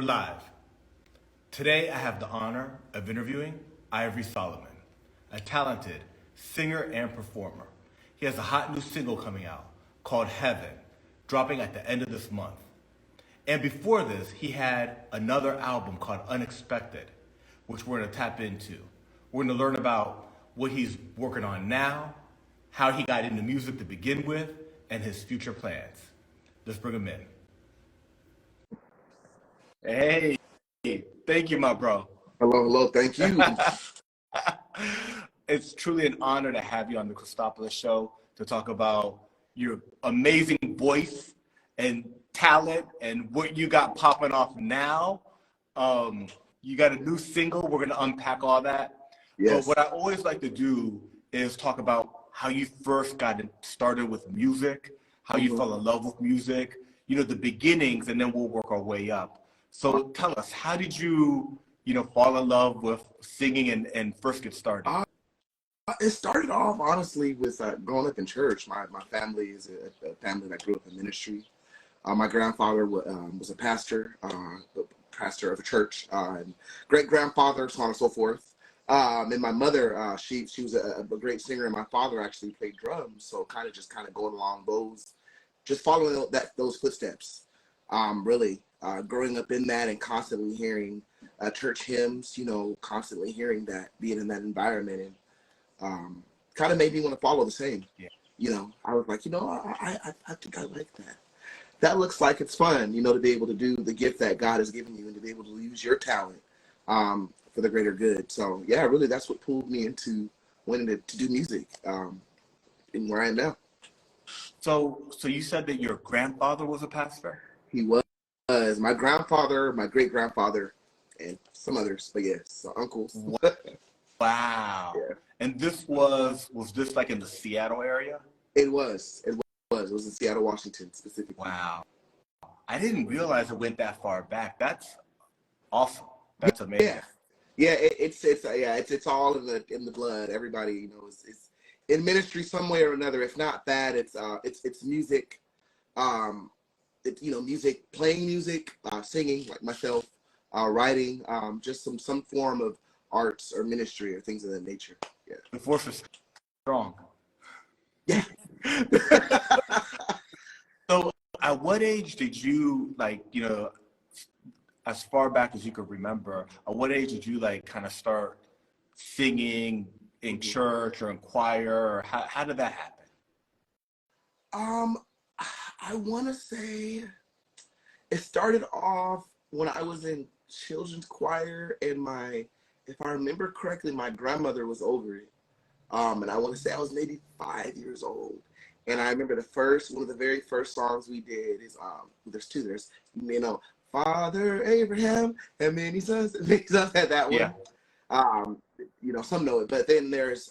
live. Today, I have the honor of interviewing Ivory Solomon, a talented singer and performer. He has a hot new single coming out called Heaven, dropping at the end of this month. And before this, he had another album called Unexpected, which we're going to tap into. We're going to learn about what he's working on now, how he got into music to begin with, and his future plans. Let's bring him in. Hey, thank you, my bro. Hello, hello. Thank you. It's truly an honor to have you on the Cristopolis show to talk about your amazing voice and talent and what you got popping off now. You got a new single. We're going to unpack all that. Yes. But what I always like to do is talk about how you first got started with music, how you fell in love with music, the beginnings, and then we'll work our way up. So tell us, how did you, fall in love with singing and first get started? It started off, honestly, with growing up in church. My family is a family that grew up in ministry. My grandfather was a pastor, pastor of a church, and great-grandfather, so on and so forth. And my mother, she was a great singer, and my father actually played drums, so kind of going along just following those footsteps, really. Growing up in that and constantly hearing church hymns, constantly hearing that, being in that environment, and kind of made me want to follow the same. Yeah. I was like, I think I like that. That looks like it's fun, to be able to do the gift that God has given you and to be able to use your talent for the greater good. So, yeah, really, that's what pulled me into wanting to do music and where I am now. So you said that your grandfather was a pastor? He was. My grandfather, my great-grandfather, and some others, but yes, so uncles. Wow. Yeah. And was this like in the Seattle area? It was. It was in Seattle, Washington, specifically. Wow. I didn't realize it went that far back. That's awesome. That's amazing. Yeah. It's all in the blood. Everybody, is in ministry some way or another. If not that, it's music. Music, playing music, singing like myself, writing, just some form of arts or ministry or things of that nature. Yeah. The force is strong. Yeah. So at what age did you as far back as you could remember, at what age did you kind of start singing in church or in choir? Or how did that happen? I want to say it started off when I was in children's choir, and if I remember correctly, my grandmother was over it. And I want to say I was maybe 5 years old. And I remember one of the very first songs we did is, there's two. There's, Father Abraham and many sons. Many sons had that one. Yeah. Some know it. But then there's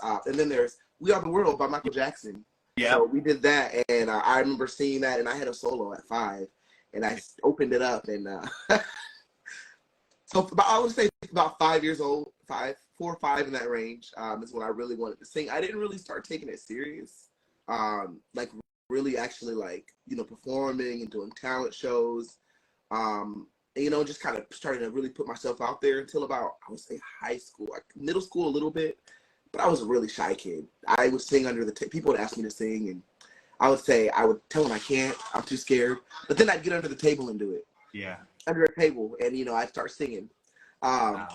We Are the World by Michael Jackson. Yeah. So we did that, and I remember seeing that, and I had a solo at 5, and I opened it up, and so I would say about 5 years old, 4 or 5 in that range, is when I really wanted to sing. I didn't really start taking it serious, really actually performing and doing talent shows, and just kind of starting to really put myself out there until about, I would say, high school, middle school a little bit. But I was a really shy kid. I would sing under the people would ask me to sing, and I would tell them I can't. I'm too scared. But then I'd get under the table and do it. Yeah. Under a table, and I'd start singing. Wow.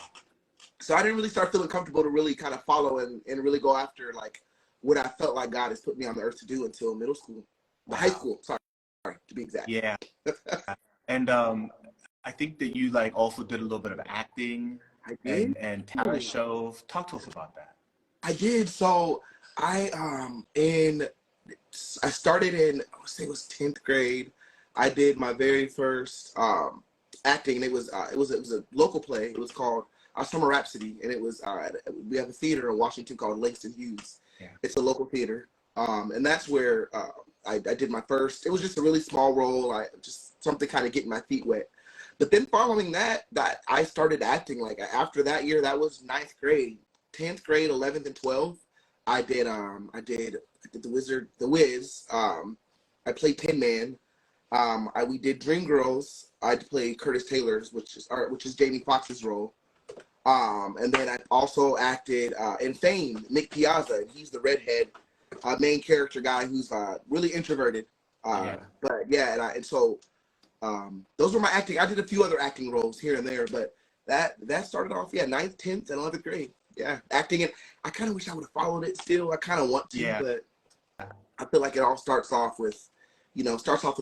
So I didn't really start feeling comfortable to really kind of follow and really go after what I felt like God has put me on the earth to do until middle school, high school. Sorry, to be exact. Yeah. And I think that you also did a little bit of acting. I did. And talent shows. Talk to us about that. I did. So I started in, I would say it was 10th grade. I did my very first acting. It was a local play. It was called Summer Rhapsody, and it was we have a theater in Washington called Langston Hughes. Yeah. It's a local theater, and that's where I did my first. It was just a really small role. Just something kind of getting my feet wet. But then following that I started acting. After that year, that was 9th grade. 10th grade, 11th, and 12th, I did The Wiz. I played Tin Man. We did Dreamgirls. I played Curtis Taylor's, which is Jamie Foxx's role. And then I also acted in Fame, Nick Piazza, and he's the redhead main character guy who's really introverted. But yeah, so those were my acting. I did a few other acting roles here and there, but that started off, ninth, 10th, and 11th grade. Yeah, acting. And I kind of wish I would have followed it still. I kind of want to, but I feel like it all starts off with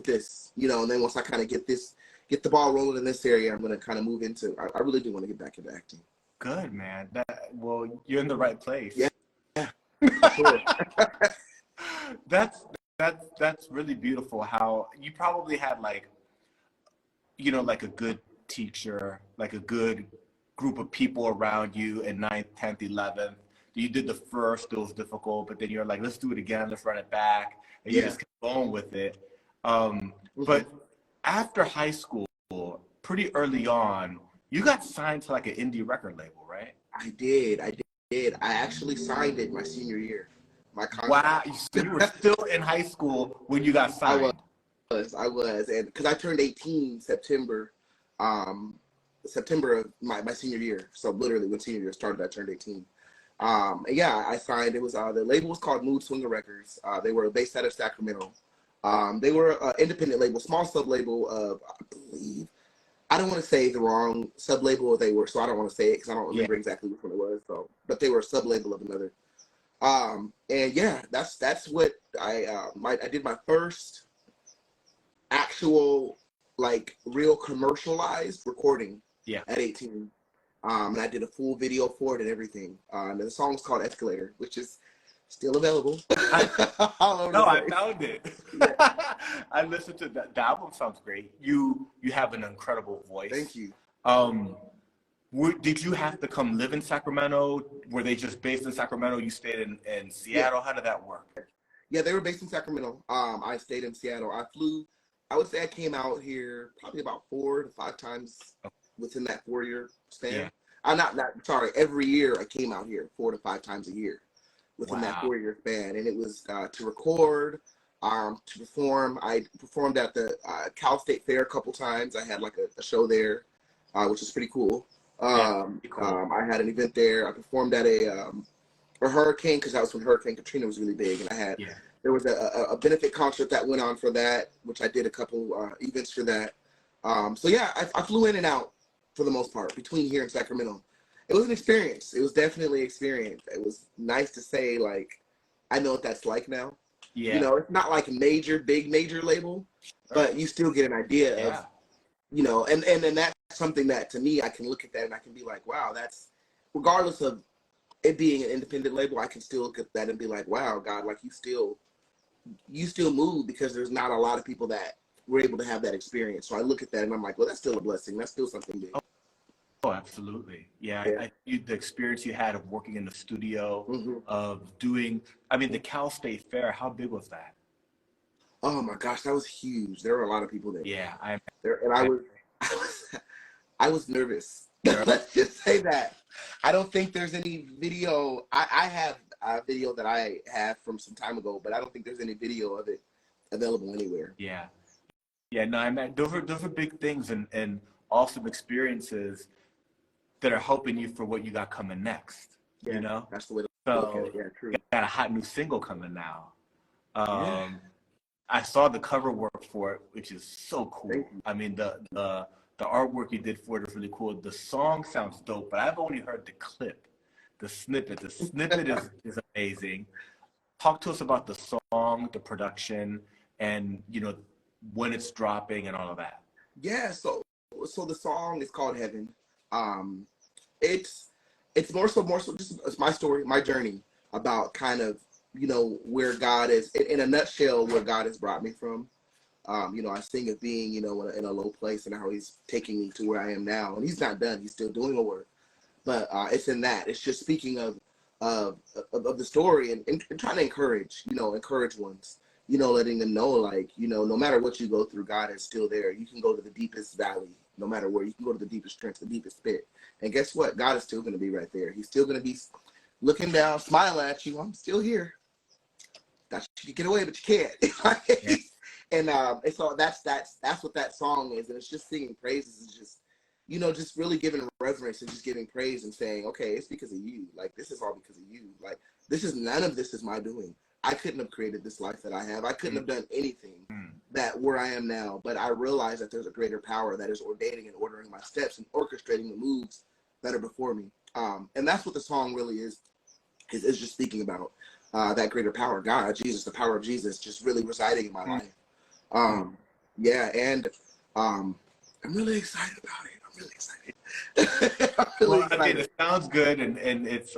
this, and then once I kind of get the ball rolling in this area, I'm going to kind of move into, I really do want to get back into acting. Good, man. Well, you're in the right place. Yeah. For sure. That's really beautiful how you probably had like a good teacher, like a good group of people around you in 9th, 10th, 11th. You did the first, it was difficult, but then you're like, let's do it again, let's run it back. And you just keep going with it. But after high school, pretty early on, you got signed to like an indie record label, right? I did. I actually signed it my senior year. My Wow, contract. so you were still in high school when you got signed. I was, and because I turned 18 September of my senior year. So literally when senior year started, I turned 18. And yeah, I signed. It was the label was called Mood Swinger Records. They were based out of Sacramento. They were an independent label, small sub label of, I believe, I don't want to say the wrong sub label they were, so I don't want to say it because I don't remember exactly which one it was. So, but they were a sub label of another. And yeah, that's what I did my first actual like real commercialized recording at 18. And I did a full video for it and everything. And the song's called Escalator, which is still available. I found it. Yeah. I listened to that. The album sounds great. You have an incredible voice. Thank you. Did you have to come live in Sacramento? Were they just based in Sacramento? You stayed in Seattle? How did that work? Yeah, they were based in Sacramento. I stayed in Seattle. I flew. I would say I came out here probably about 4 to 5 times within that 4-year span. Sorry. Every year I came out here 4 to 5 times a year within that 4-year span, and it was to record, to perform. I performed at the Cal State Fair a couple times. I had like a show there, which is pretty cool. I had an event there. I performed at a hurricane, because that was when Hurricane Katrina was really big, and I had there was a benefit concert that went on for that, which I did a couple events for that. So yeah, I flew in and out for the most part between here and Sacramento. It was an experience. It was definitely an experience. It was nice to say, like, I know what that's like now. Yeah. It's not like big major label, but you still get an idea of, and then that's something that, to me, I can look at that and I can be like, wow, that's, regardless of it being an independent label, I can still look at that and be like, wow, God, like you still move, because there's not a lot of people that were able to have that experience. So I look at that and I'm like, well, that's still a blessing. That's still something big. Oh, absolutely. Yeah. The experience you had of working in the studio, of doing, the Cal State Fair, how big was that? Oh my gosh, that was huge. There were a lot of people there. Yeah. I was nervous. Let's just say that. I don't think there's any video. I have a video that I have from some time ago, but I don't think there's any video of it available anywhere. Yeah. Yeah, no, those are big things and awesome experiences that are helping you for what you got coming next. Yeah, that's the way to look at it. Yeah, true. You got a hot new single coming now. I saw the cover work for it, which is so cool. The artwork you did for it is really cool. The song sounds dope, but I've only heard the clip, the snippet. The snippet is amazing. Talk to us about the song, the production, and when it's dropping and all of that. Yeah, so the song is called Heaven. It's more so just it's my story, my journey about kind of, where God is, in a nutshell, where God has brought me from. I sing of being, in a low place and how he's taking me to where I am now. And he's not done. He's still doing the work. But it's in that. It's just speaking of the story and trying to encourage ones, letting them know, like, no matter what you go through, God is still there. You can go to the deepest valley, no matter where. You can go to the deepest trench, the deepest pit. And guess what? God is still going to be right there. He's still going to be looking down, smiling at you. I'm still here. Thought you could get away, but you can't. And so that's what that song is, and it's just singing praises. It's just, just really giving reverence and just giving praise and saying, okay, it's because of you. Like, this is all because of you. Like, none of this is my doing. I couldn't have created this life that I have. I couldn't have done anything that where I am now. But I realize that there's a greater power that is ordaining and ordering my steps and orchestrating the moves that are before me. And that's what the song really is just speaking about that greater power, God, Jesus, the power of Jesus, just really residing in my life. Yeah, and I'm really excited about it. I'm really excited. I'm really excited. I mean, it sounds good, and it's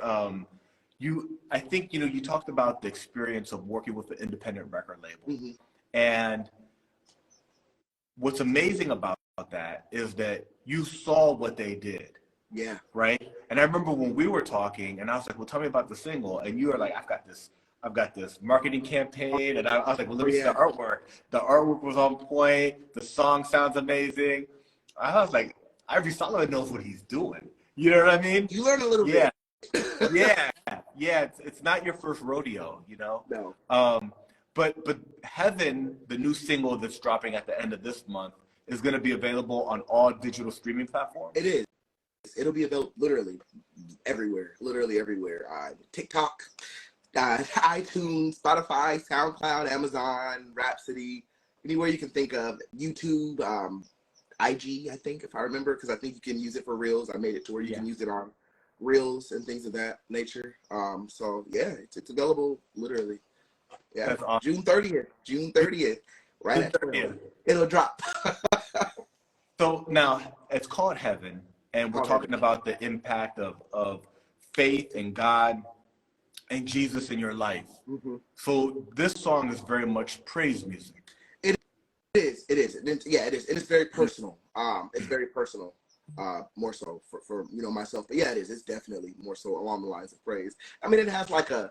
I think you talked about the experience of working with an independent record label, and what's amazing about that is that you saw what they did. Yeah. Right. And I remember when we were talking, and I was like, "Well, tell me about the single," and you were like, I've got this marketing campaign," and I was like, "Well, let me see the artwork." The artwork was on point. The song sounds amazing. I was like, Ivory Solomon knows what he's doing. You know what I mean? You learn a little bit. Yeah. It's not your first rodeo, No. But Heaven, the new single that's dropping at the end of this month, is going to be available on all digital streaming platforms. It is. It'll be available literally everywhere. TikTok, iTunes, Spotify, SoundCloud, Amazon, Rhapsody, anywhere you can think of. YouTube, IG, I think, if I remember, because I think you can use it for Reels. I made it to where you can use it on Reels and things of that nature. So yeah, it's available literally. Yeah, that's awesome. June 30th, right at 12. It'll drop. So now it's called Heaven, and we're talking about the impact of faith and God and Jesus in your life. So this song is very much praise music. It is. It is. And it's very personal. It's very personal. More so for myself. But yeah, it is. It's definitely more so along the lines of praise. I mean, it has like an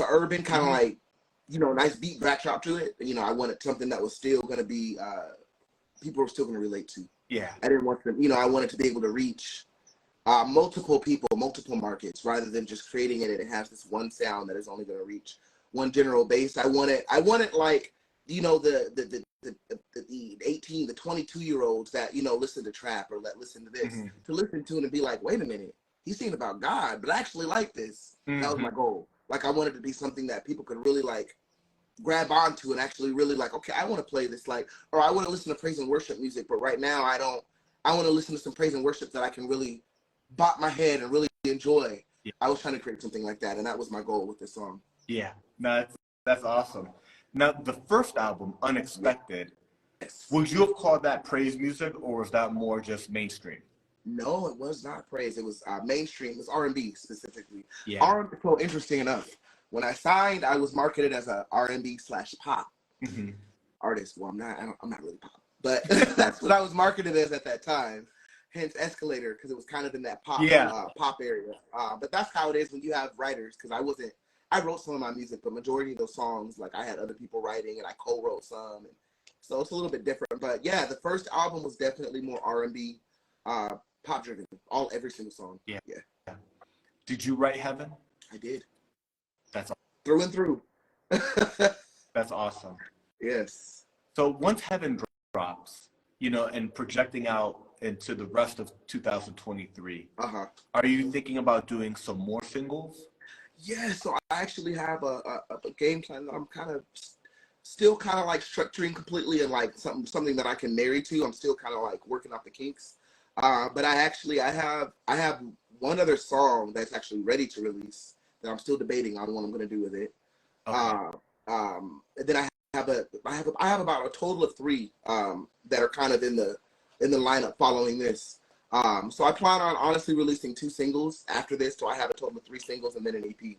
urban kind of like, nice beat backdrop to it. I wanted something that was still going to be, people were still going to relate to. Yeah. I didn't want them, I wanted to be able to reach multiple people, multiple markets, rather than just creating it and it has this one sound that is only going to reach one general base. I wanted like, the 18, the 22-year-olds that, listen to trap or listen to this, to listen to it and be like, wait a minute, he's singing about God, but I actually like this. That was my goal. Like, I wanted to be something that people could really like grab onto and actually really like, okay, I want to play this, like, or I want to listen to praise and worship music, but right now I want to listen to some praise and worship that I can really bop my head and really enjoy. Yeah. I was trying to create something like that, and that was my goal with this song. Yeah, no, that's awesome. Now, the first album, Unexpected, would you have called that praise music, or was that more just mainstream? No, it was not praise. It was mainstream. It was R&B specifically. Yeah. R&B, so interesting enough, when I signed, I was marketed as a R&B/pop artist. Well, I'm not really pop, but that's what I was marketed as at that time. Hence Escalator, because it was kind of in that pop area. But that's how it is when you have writers, because I wrote some of my music, but majority of those songs, like, I had other people writing and I co-wrote some. And so it's a little bit different. But yeah, the first album was definitely more R&B, pop driven, every single song. Yeah. Did you write Heaven? I did. That's awesome. Through and through. That's awesome. Yes. So once Heaven drops, and projecting out into the rest of 2023, are you thinking about doing some more singles? Yeah, so I actually have a game plan that I'm still kind of like structuring completely, and like something that I can marry to. I'm still kind of like working out the kinks. But I have one other song that's actually ready to release that I'm still debating on what I'm going to do with it. Okay. And then I have about a total of 3 that are kind of in the lineup following this. So I plan on honestly releasing 2 singles after this. So I have a total of 3 singles and then an EP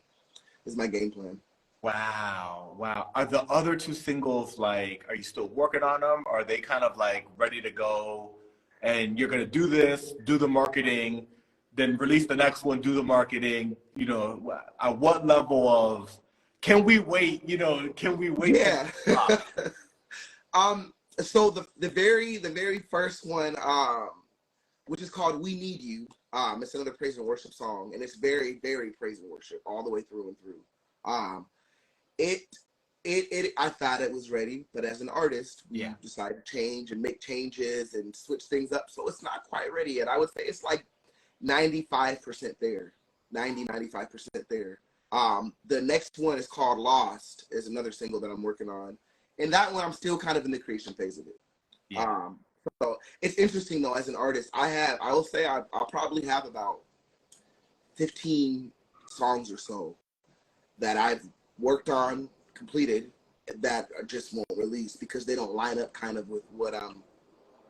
is my game plan. Wow. Are the other 2 singles, like, are you still working on them? Are they kind of like ready to go and you're going to do this, do the marketing, then release the next one, do the marketing, at what level of, can we wait, Yeah. So the very first one, which is called We Need You, it's another praise and worship song, and it's very, very praise and worship all the way through and through. I thought it was ready, but as an artist, we Yeah. decided to change and make changes and switch things up. So it's not quite ready yet. I would say it's like 95% there, 95% there. The next one is called Lost, is another single that I'm working on. And that one, I'm still kind of in the creation phase of it. Yeah. So it's interesting though, as an artist, I will say I'll probably have about 15 songs or so that I've worked on, completed, that I just won't release because they don't line up kind of with what I'm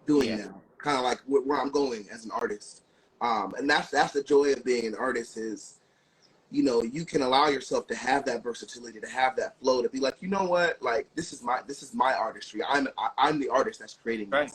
doing now, kind of like where I'm going as an artist. And that's the joy of being an artist is, you know, you can allow yourself to have that versatility, to have that flow, to be like, you know what, like this is my artistry. I'm the artist that's creating this.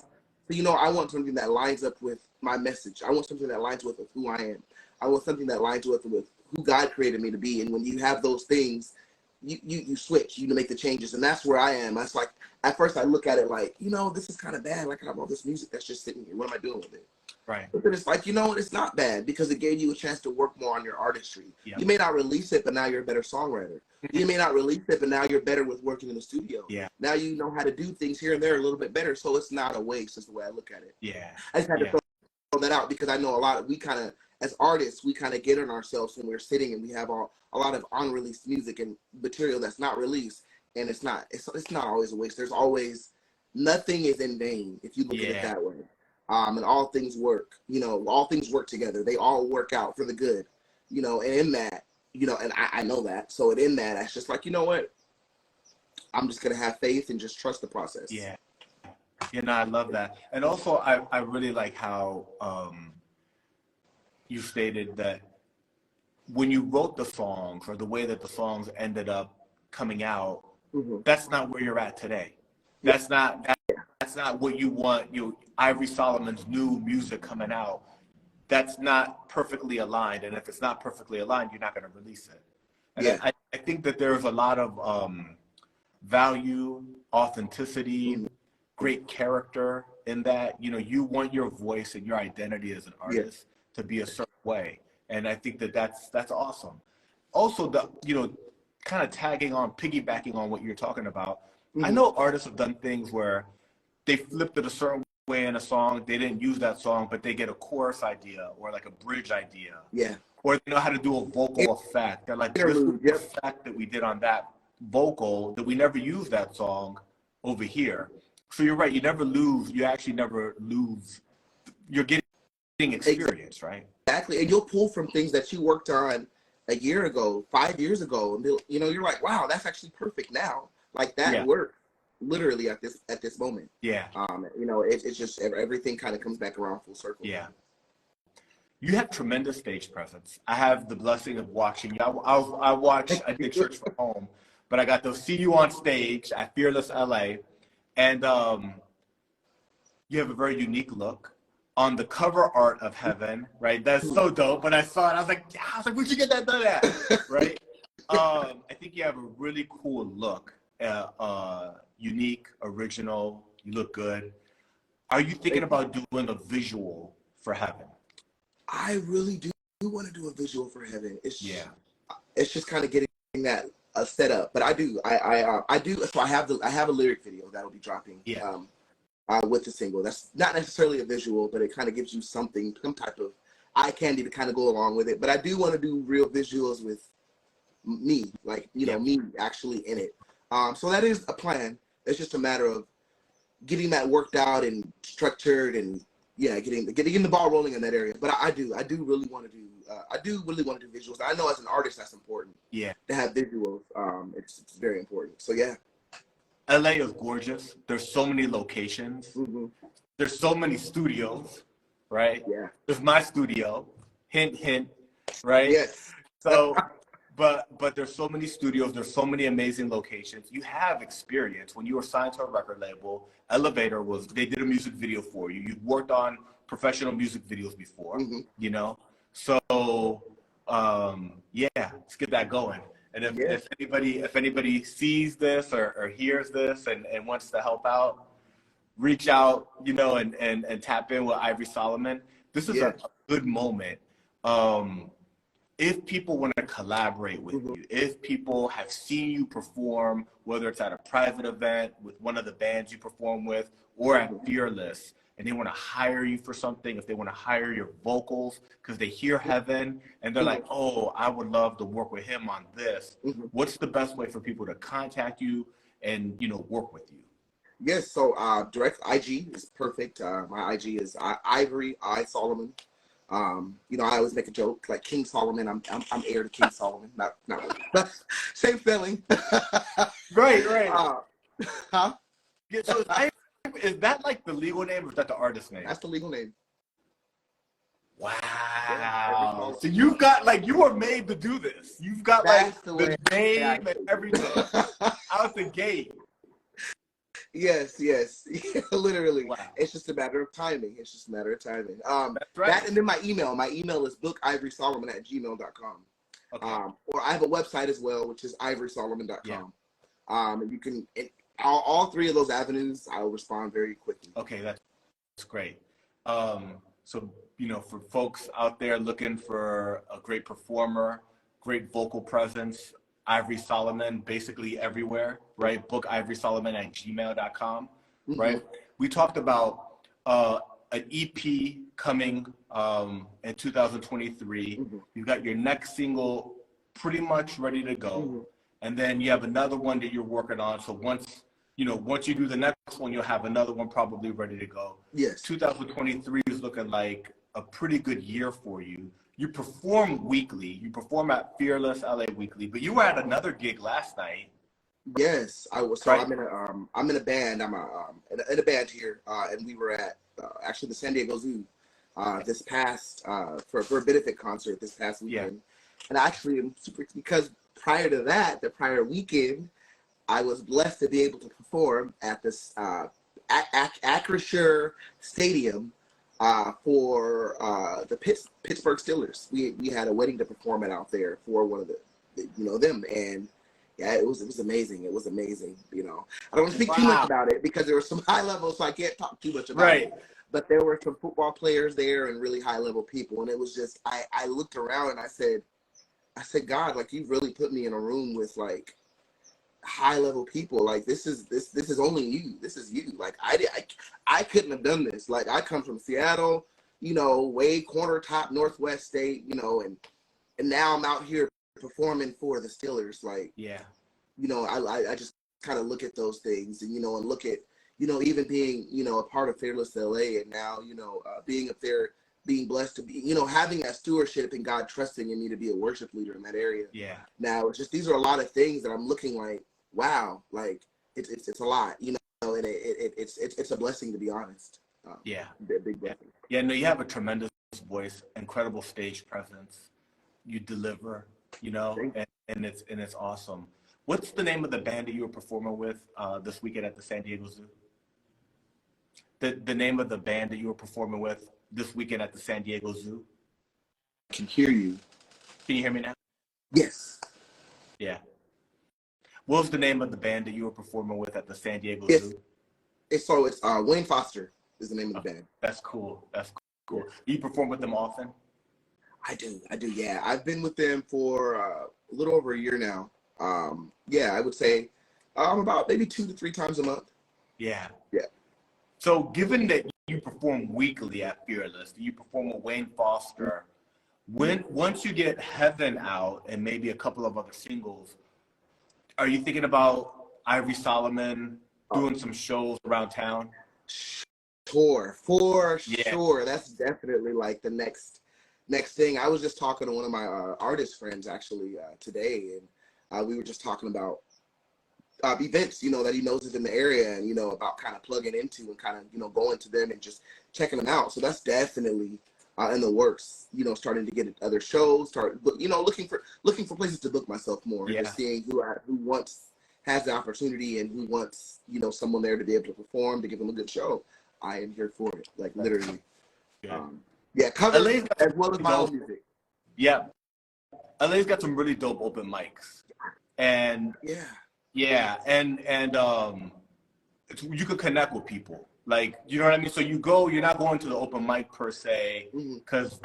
So, you know, I want something that lines up with my message. I want something that lines with who I am. I want something that lines with who God created me to be. And when you have those things, you switch, you make the changes. And that's where I am. That's like, at first I look at it like, you know, this is kind of bad. Like I have all this music that's just sitting here. What am I doing with it? Right. But then it's like, you know what, it's not bad because it gave you a chance to work more on your artistry. Yep. You may not release it, but now you're a better songwriter. You may not release it, but now you're better with working in the studio. Yeah. Now you know how to do things here and there a little bit better. So it's not a waste, is the way I look at it. Yeah. I just had to throw that out because I know we kind of, as artists, we kind of get on ourselves when we're sitting and we have a lot of unreleased music and material that's not released. And it's not always a waste. There's always, nothing is in vain if you look at it that way. And all things work, you know, all things work together. They all work out for the good, you know, and in that, you know, and I know that. So in that, it's just like, you know what, I'm just going to have faith and just trust the process. Yeah. You know, I love that. And also, I really like how you stated that when you wrote the songs or the way that the songs ended up coming out, that's not where you're at today. That's not what you want. Ivory Solomon's new music coming out, that's not perfectly aligned. And if it's not perfectly aligned, you're not going to release it. And I think that there's a lot of value, authenticity, great character in that. You know, you want your voice and your identity as an artist to be a certain way. And I think that that's awesome. Also, kind of piggybacking on what you're talking about, I know artists have done things where they flipped it a certain way in a song. They didn't use that song, but they get a chorus idea or like a bridge idea. Yeah. Or they know how to do a vocal effect. They're like, this was the effect that we did on that vocal that we never used that song over here. So you're right. You never lose. You actually never lose. You're getting experience, right? Exactly. And you'll pull from things that you worked on a year ago, 5 years ago. And you know, you're like, wow, that's actually perfect now. Like that worked. Literally at this moment. Yeah. You know, it's just everything kind of comes back around full circle. Yeah. You have tremendous stage presence. I have the blessing of watching you. I did church from home, but I got to see you on stage at Fearless LA, and you have a very unique look. On the cover art of Heaven, right? That's so dope. When I saw it, I was like, where'd you get that done at? Right? I think you have a really cool look. Unique, original, you look good. Are you thinking about doing a visual for Heaven? I really do want to do a visual for Heaven. It's just kind of getting that set up. But I do. So I have a lyric video that'll be dropping. With the single. That's not necessarily a visual, but it kind of gives you some type of eye candy to kind of go along with it. But I do want to do real visuals with me, like, you know, me actually in it. So that is a plan. It's just a matter of getting that worked out and structured and getting the ball rolling in that area. But I do really want to do visuals. I know as an artist that's important. Yeah. To have visuals. It's very important. So yeah. LA is gorgeous. There's so many locations. There's so many studios, right? Yeah. There's my studio. Hint, hint, right? Yes. So But there's so many studios, there's so many amazing locations. You have experience. When you were signed to a record label, Elevator they did a music video for you. You've worked on professional music videos before, you know? So, let's get that going. And if anybody sees this or hears this and wants to help out, reach out, you know, and tap in with Ivory Solomon. This is a good moment. if people want to collaborate with you, if people have seen you perform, whether it's at a private event with one of the bands you perform with or at Fearless, and they want to hire you for something, if they want to hire your vocals because they hear Heaven and they're like, oh, I would love to work with him on this. What's the best way for people to contact you and, work with you? Yes, so direct IG is perfect. My IG is Ivory Solomon. I always make a joke like King Solomon. I'm heir to King Solomon. Not really, but same spelling. Right. Huh? Yeah, so is that like the legal name or is that the artist name? That's the legal name. Wow. So you've got you were made to do this. You've got the name and everything out the gate. Yes, literally. Wow. It's just a matter of timing. That's right. That and then my email. My email is bookivorysolomon@gmail.com. Okay. Or I have a website as well, which is ivorysolomon.com. Yeah. And you can all three of those avenues. I'll respond very quickly. Okay, that's great. So for folks out there looking for a great performer, great vocal presence, Ivory Solomon, basically everywhere, right? Book ivorysolomon@gmail.com, right? We talked about an EP coming in 2023. You've got your next single pretty much ready to go. And then you have another one that you're working on. So once you do the next one, you'll have another one probably ready to go. Yes. 2023 is looking like a pretty good year for you. You perform weekly. You perform at Fearless LA weekly, but you were at another gig last night. Yes, I was. So right. I'm in a band. I'm in a band here, and we were at actually the San Diego Zoo this past for a benefit concert this past weekend. Yeah. And actually, I'm super because prior to that, the prior weekend, I was blessed to be able to perform at this Acrisure Stadium. For the Pittsburgh Steelers. We had a wedding to perform at out there for one of them, and yeah, it was amazing. It was amazing. I don't want to speak too much about it because there was some high levels, so I can't talk too much about it. But there were some football players there and really high level people, and it was just I looked around and I said, God, you really put me in a room with high level people. This is only you. This is you. I couldn't have done this. I come from Seattle, way corner top Northwest state, and now I'm out here performing for the Steelers. I just kind of look at those things and and look at even being a part of Fearless LA and now being up there, being blessed to be having that stewardship and God trusting in me to be a worship leader in that area. Yeah. Now it's just these are a lot of things that I'm looking wow, it's a lot, and it's a blessing to be honest. Yeah, big blessing. Yeah, no, you have a tremendous voice, incredible stage presence. You deliver, and it's awesome. What's the name of the band that you were performing with this weekend at the San Diego Zoo? The name of the band that you were performing with this weekend at the San Diego Zoo? I can hear you. Can you hear me now? Yes. Yeah. What was the name of the band that you were performing with at the San Diego Zoo? It's Wayne Foster is the name of the band. That's cool. Do you perform with them often? I do. Yeah, I've been with them for a little over a year now. I would say about maybe 2 to 3 times a month. Yeah. Yeah. So given that you perform weekly at Fearless, you perform with Wayne Foster, once you get Heaven out and maybe a couple of other singles, are you thinking about Ivory Solomon doing some shows around town? For sure. That's definitely the next thing. I was just talking to one of my artist friends actually today, and we were just talking about events, that he knows is in the area, and about kind of plugging into and kind of going to them and just checking them out. So that's definitely in the works. Starting to get other shows, looking for places to book myself more. Yeah. Just seeing who has the opportunity and who wants someone there to be able to perform, to give them a good show. I am here for it, literally. Covers as well as my own music. Yeah, LA's got some really dope open mics, and and you could connect with people. You know what I mean? So you're not going to the open mic per se, because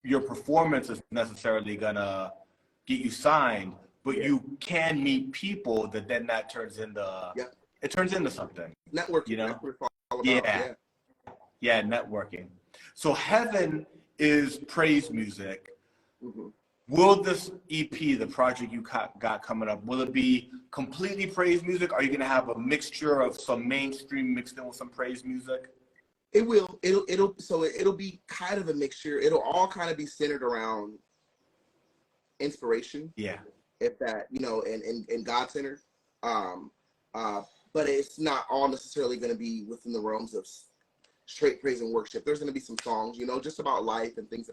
your performance is necessarily gonna get you signed, but you can meet people that turns into it turns into something. Networking, you know? that's what it's all about. Yeah. Yeah, networking. So Heaven is praise music. Mm-hmm. Will this EP, the project you got coming up, will it be completely praise music? Are you going to have a mixture of some mainstream mixed in with some praise music? It will. It'll be kind of a mixture. It'll all kind of be centered around inspiration. Yeah. If that, and God centered. But it's not all necessarily going to be within the realms of straight praise and worship. There's going to be some songs, just about life and things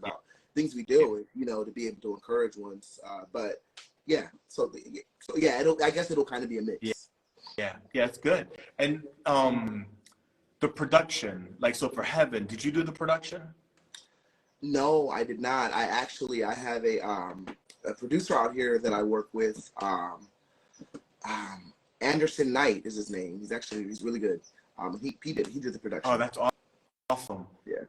things we do, to be able to encourage ones. But yeah, I guess it'll kind of be a mix. Yeah, it's good. And the production, so for Heaven, did you do the production? No, I did not. I have a producer out here that I work with. Anderson Knight is his name. He's really good. He did the production. Oh, that's awesome. Yeah.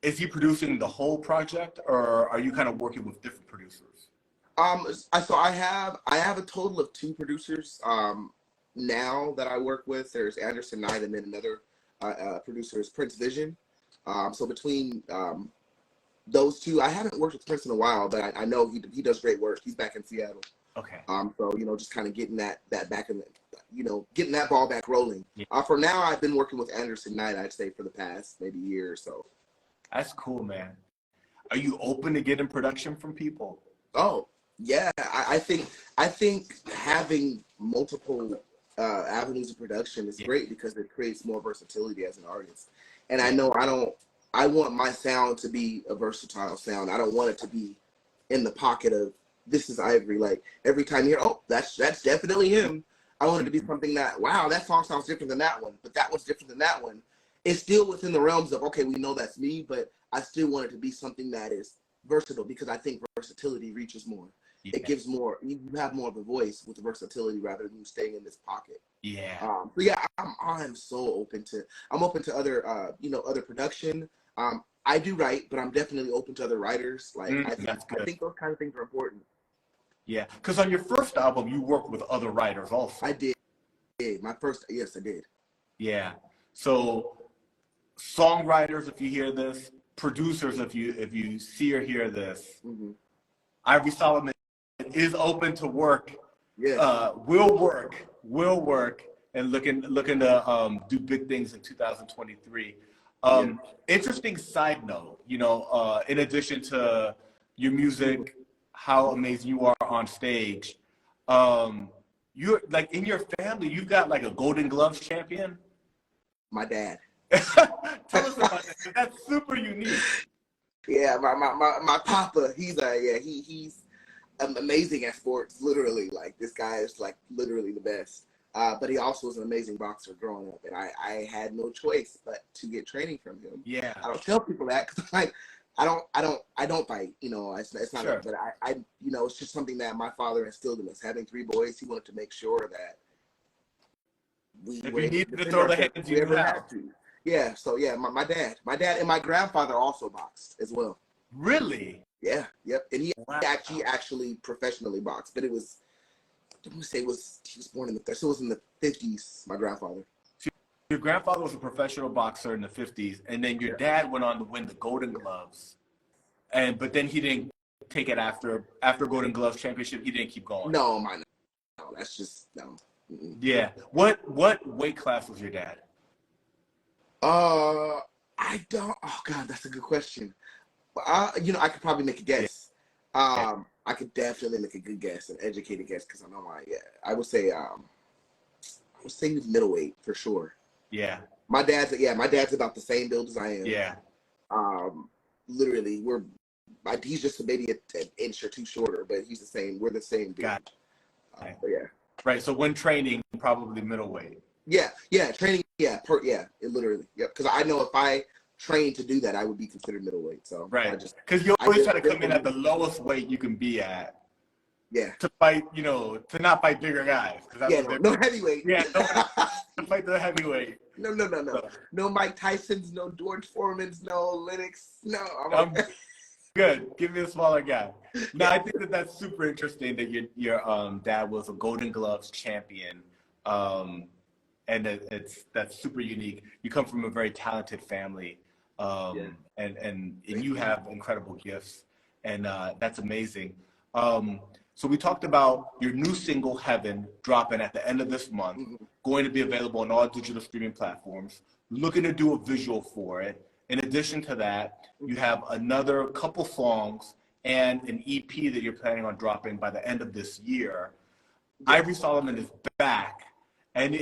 Is he producing the whole project, or are you kind of working with different producers? So I have a total of 2 producers now that I work with. There's Anderson Knight, and then another producer is Prince Vision. So between those 2, I haven't worked with Prince in a while, but I know he does great work. He's back in Seattle. Okay. So just kind of getting that back in, getting that ball back rolling. Yeah. For now, I've been working with Anderson Knight, I'd say, for the past maybe year or so. That's cool, man. Are you open to getting production from people? Oh yeah, I think having multiple avenues of production is great because it creates more versatility as an artist. And I want my sound to be a versatile sound. I don't want it to be in the pocket of, this is Ivory. Like every time you hear, oh, that's definitely him. I want it to be something that, wow, that song sounds different than that one, but that one's different than that one. It's still within the realms of, okay, we know that's me, but I still want it to be something that is versatile, because I think versatility reaches more. Yeah. It gives more, you have more of a voice with the versatility rather than you staying in this pocket. Yeah. So yeah, I'm so open to other, other production. I do write, but I'm definitely open to other writers. Like I think those kind of things are important. Yeah, because on your first album, you worked with other writers also. I did. Yes, I did. Yeah. So, songwriters, if you hear this, producers, if you see or hear this, Ivory Solomon is open to work. Yeah. Will work, and looking to do big things in 2023. Interesting side note, in addition to your music, how amazing you are on stage, you're like, in your family, you've got like a Golden Gloves champion. My dad. Tell us about that. That's super unique. Yeah, my papa, he's amazing at sports. Literally, like, this guy is like literally the best. But he also was an amazing boxer growing up, and I had no choice but to get training from him. Yeah. I don't tell people that because I don't fight. It's not. Sure. But I it's just something that my father instilled in us. Having 3 boys, he wanted to make sure that if you needed to throw the hands, you ever had to. Yeah. So yeah, my dad, and my grandfather also boxed as well. Really? Yeah. Yep. And he actually professionally boxed, but it was. I'm gonna say he was born in the. So it was in the 50s. My grandfather. So your grandfather was a professional boxer in the 50s, and then your dad went on to win the Golden Gloves, but then he didn't take it after Golden Gloves championship. He didn't keep going. No, that's just no. Yeah. What weight class was your dad? I don't. Oh God, that's a good question. I could probably make a guess. Yeah. I could definitely make a good guess, an educated guess, because I know I would say he was middleweight for sure. Yeah. My dad's about the same build as I am. Yeah. Literally, he's just maybe an inch or 2 shorter, but he's the same. We're the same dude. Got it. Yeah. Right. So when training, probably middleweight. Yeah. Training. Yeah. It literally. Yeah. Because I know if I trained to do that, I would be considered middleweight. So right, because you always try to come in at the lowest weight you can be at. Yeah. To fight, to not fight bigger guys. No heavyweight. Yeah, to fight the heavyweight. No. No Mike Tyson's, no George Foreman's, no Lennox. No. Good. Give me a smaller guy. No, I think that that's super interesting that your dad was a Golden Gloves champion, um, and that's super unique. You come from a very talented family, Yeah. and Thank you you. have incredible gifts, and that's amazing. So we talked about your new single "Heaven" dropping at the end of this month, Mhm. going to be available on all digital streaming platforms. Looking to do a visual for it. In addition to that, you have another couple songs and an EP that you're planning on dropping by the end of this year. Ivory Yes. Solomon is back, and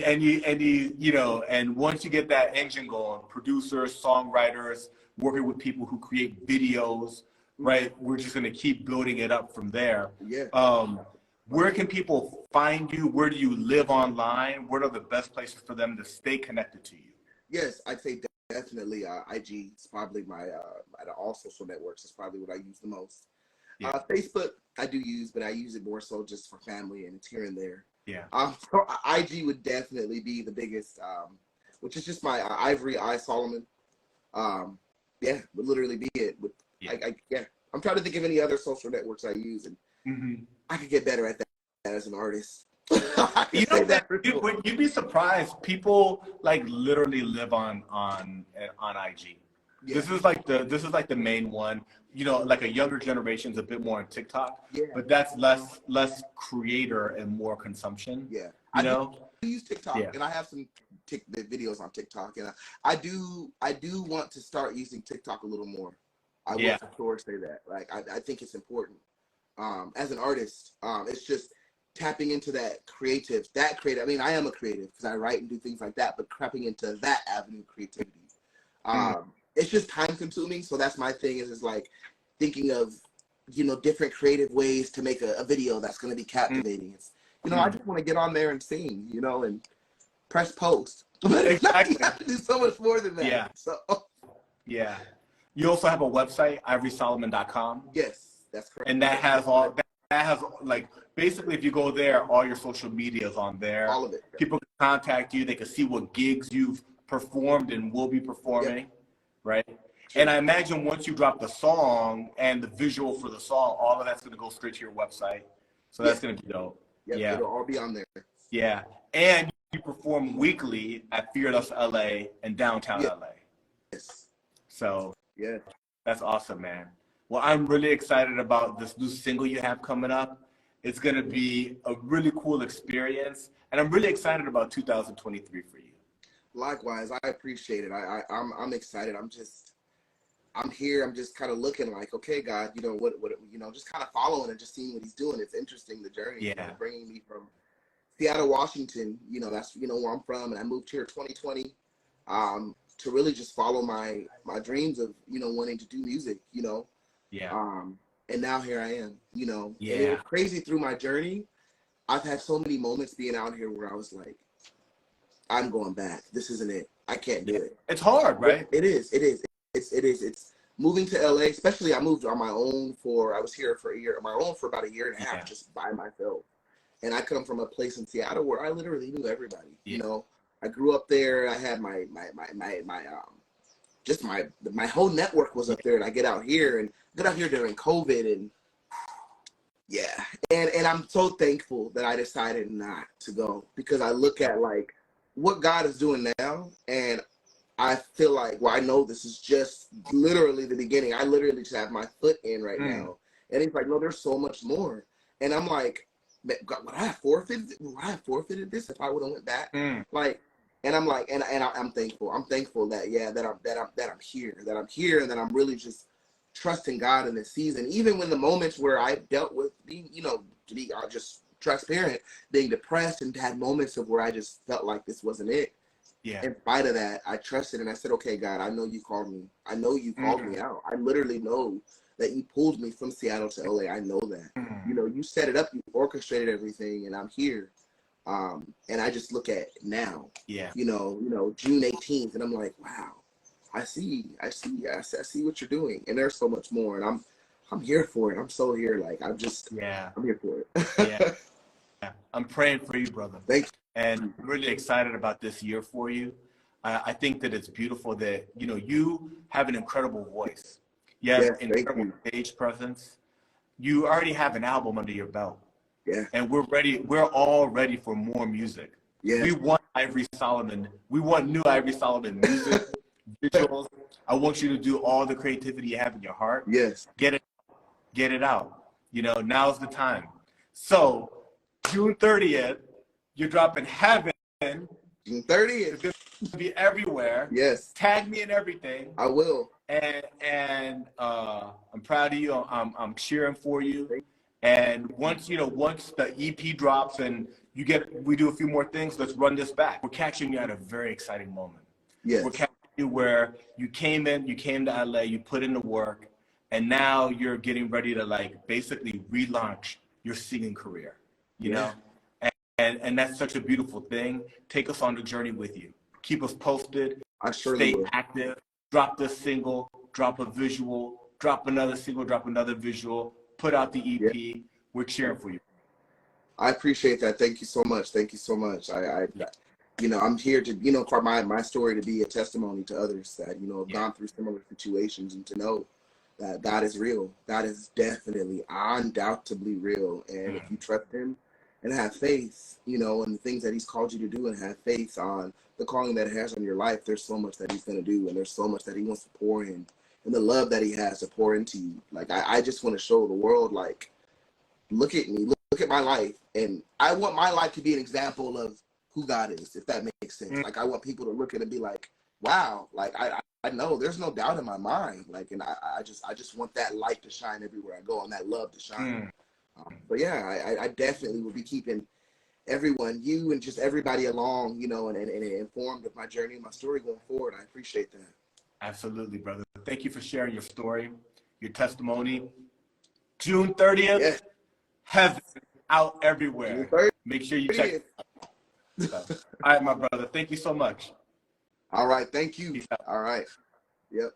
once you get that engine going, producers, songwriters, working with people who create videos, Mhm. right? We're just gonna keep building it up from there. Yeah. Um, where can people find you? Where do you live online? What are the best places for them to stay connected to you? Yes, I'd say definitely IG is probably my out of all social networks is probably what I use the most. Yeah, Facebook I do use, but I use it more so just for family and it's here and there. yeah, So IG would definitely be the biggest, which is just my Ivory Solomon. Um, yeah, would literally be it. yeah. Yeah, I'm trying to think of any other social networks I use, and Hmm. I could get better at that as an artist. I can You say know that that for sure. you'd be surprised. People like literally live on IG. Yeah, This is like the main one. You know, like a younger generation's a bit more on TikTok, yeah, but that's less creator and more consumption. yeah. You I do know? use TikTok, Yeah. and I have some videos on TikTok, and I do want to start using TikTok a little more. I will Yeah. for sure say that. Like I think it's important. As an artist, it's just tapping into that creative. I mean, I am a creative because I write and do things like that, but tapping into that avenue of creativity. Mm, It's just time consuming. So that's my thing is like thinking of, different creative ways to make a video that's going to be mm, captivating. I mm. just want to get on there and sing, and press post. But it's not, you Exactly. have to do so much more than that. Yeah. So, Yeah. You also have a website, ivorysolomon.com. yes, that's correct. And that has all that has like basically if you go there, all your social media is on there. All of it. People can contact you, they can see what gigs you've performed and will be Yep. performing, right? And True. I imagine once you drop the song and the visual for the song, all of that's gonna go straight to your website. So that's Yes. gonna be dope. Yep. Yeah, It'll all be on there. yeah. And you perform weekly at Fearless LA and downtown Yes. LA. So Yeah. that's awesome, man. Well, I'm really excited about this new single you have coming up. It's going to be a really cool experience, and I'm really excited about 2023 for you. Likewise, I appreciate it. I'm excited. I'm here. I'm just kind of looking like, okay, God, what just kind of following and just seeing what He's doing. It's interesting the journey, Yeah, bringing me from Seattle, Washington. That's where I'm from, and I moved here 2020, to really just follow my dreams of wanting to do music. yeah, And now here I am. And it yeah. was crazy through my journey. I've had so many moments being out here where I was like, I'm going back. This isn't it. I can't do Yeah. it. It's hard, right? It is. It is. It's moving to LA, especially I moved on my own I was here for a year, on my own for about a year and a half, Yeah, just by myself. And I come from a place in Seattle where I literally knew everybody. yeah, I grew up there. I had just my whole network was yeah, up there, and I get out here during COVID, and yeah, and I'm so thankful that I decided not to go because I look at like what God is doing now, and I feel like, well, I know this is just literally the beginning. I literally just have my foot in right mm, now, and he's like, no, there's so much more, and I'm like, God, would I have forfeited? Would I have forfeited this if I would have went back? mm. Like, and I'm like, I'm thankful. I'm thankful that I'm here, and that I'm really just trusting God in this season. Even when the moments where I dealt with being, to be just transparent, being depressed, and had moments of where I just felt like this wasn't it. Yeah, In spite of that, I trusted and I said, okay, God, I know you called me. I know you called mm, me out. I literally know that you pulled me from Seattle to LA. I know that. mm. You set it up, you orchestrated everything, and I'm here. And I just look at now, Yeah, June 18th, and I'm like, wow, I see what you're doing. And there's so much more. And I'm here for it. I'm so here. Like, yeah, I'm here for yeah. it. I'm praying for you, brother, Thank and I'm really excited about this year for you. I think that it's beautiful that you have an incredible voice. You have Yes, thank incredible you. stage presence. You already have an album under your belt. Yeah, And we're ready. We're all ready for more music. yes, We want Ivory Solomon. We want new Ivory Solomon music, visuals. I want you to do all the creativity you have in your heart. yes. Get it out. You know, now's the time. So June 30th, you're dropping Heaven. June It's 30th. gonna be everywhere. Yes, Tag me in everything. I will. And I'm proud of you. I'm cheering for you. And once the EP drops and we do a few more things, let's run this back. We're catching you at a very exciting moment. Yes, We're catching you where you came to LA, you put in the work, and now you're getting ready to like basically relaunch your singing career. You know, and that's such a beautiful thing. Take us on the journey with you. Keep us posted. I surely Stay will. active. Drop this single. Drop a visual. Drop another single. Drop another visual. Put out the EP. Yeah. We're cheering for you. I appreciate that. Thank you so much. Thank you so much. I'm here to, for my story to be a testimony to others that, have gone through similar situations, and to know that God is real. God is definitely, undoubtedly real. And if you trust him and have faith, in the things that he's called you to do, and have faith on the calling that he has on your life, there's so much that he's going to do, and there's so much that he wants to pour in, and the love that he has to pour into you. Like, I just want to show the world, like, look at me, look at my life. And I want my life to be an example of who God is, if that makes sense. Like, I want people to look at it and be like, wow, like, I know there's no doubt in my mind. Like, and I just want that light to shine everywhere I go, and that love to shine. But yeah, I definitely will be keeping everyone, you and just everybody along, and informed of my journey and my story going forward. I appreciate that. Absolutely, brother. Thank you for sharing your story, your testimony. June 30th, Yes. Heaven out everywhere. June 30th. Make sure you check it out. All right, my brother. Thank you so much. All right. Thank you. Peace out. All right. Yep.